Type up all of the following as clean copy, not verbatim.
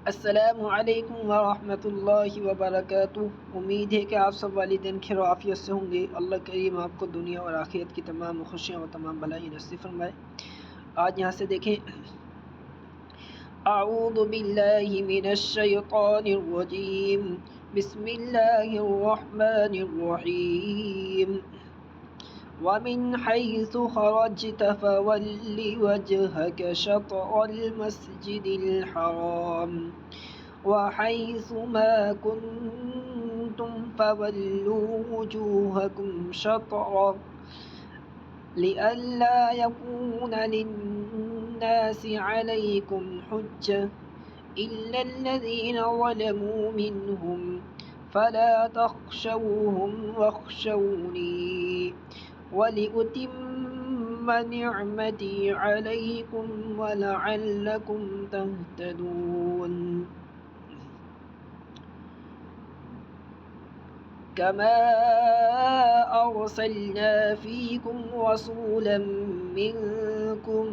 अस्सलामु अलैकुम वरहमतुल्लाहि वबरकातुह। उम्मीद है कि आप सब वालिदैन खैर व आफियत से होंगे। अल्लाह करीम आपको दुनिया और आखिरत की तमाम खुशियाँ और तमाम भलाई नसीब फरमाए। आज यहाँ से देखें, अऊज़ु बिल्लाहि मिनश शैतानिर रजीम, बिस्मिल्लाहिर रहमानिर रहीम। वमिन हैसु खरजत फवल्लि वजहक शत्रल मस्जिदिल हराम वहैसुमा कुन्तुम फवल्लू वुजूहकुम शत्रह लिअल्ला यकून लिन्नासि अलैकुम हुज्जह इल्लल्लज़ीन ज़लमू मिन्हुम फला तख्शवहुम वख्शवनी वलिउतिम्म निअमती अलैकुम वलअल्लकुम तहतदून। कमा अरसलना फीकुम रसूलन मिनकुम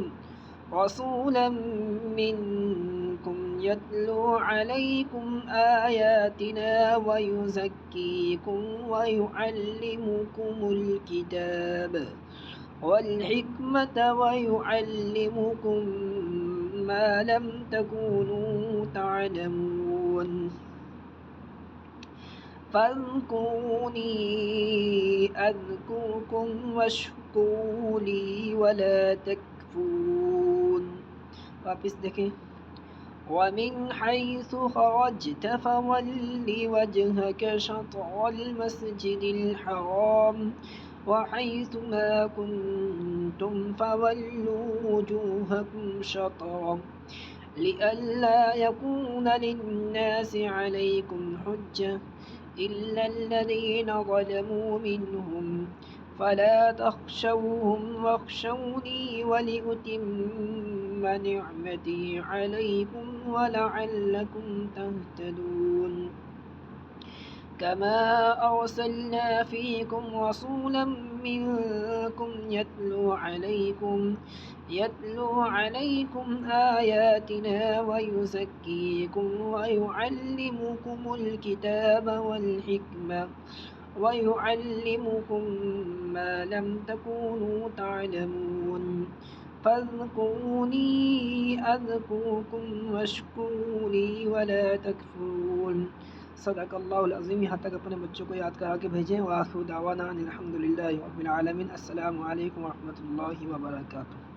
यत्लू अलैकुम आयातिना वयुज़क्कीकुम वयुअल्लिमुकुमुल किताब वल हिकमत वयुअल्लिमुकुम मा लम तकूनू तअलमून फ़ज़्कुरूनी अज़्कुरकुम वश्कुरू ली वला तकफ़ुरून। वापस देखें, वमिन हैसु खरजत फवल्लि वजहक शत्रल मस्जिदिल हराम वहैसुमा कुन्तुम फवल्लू वुजूहकुम शत्रह लिअल्ला यकून लिन्नासि अलैकुम हुज्जह इल्लल्लज़ीन ज़लमू मिन्हुम फला तख्शवहुम वख्शवनी वलिउतिम्म निअमती अलैकुम वलअल्लकुम तहतदून। कमा अरसलना फीकुम रसूलन मिनकुम यत्लू अलैकुम आयातिना वयुज़क्कीकुम वयुअल्लिमुकुमुल किताब वल हिकमत वयुअल्लिमुकुम मा लम तकूनू तअलमून फ़ज़्कुरूनी अज़्कुरकुम वश्कुरू ली वला तकफ़ुरून। सदक़ल्लाहुल अज़ीम। यहाँ तक अपने बच्चों को याद करा के भेजें। व आखिरु दावाना अनिल हम्दुलिल्लाहि रब्बिल आलमीन। अस्सलामु अलैकुम व रहमतुल्लाहि व बरकातुहू।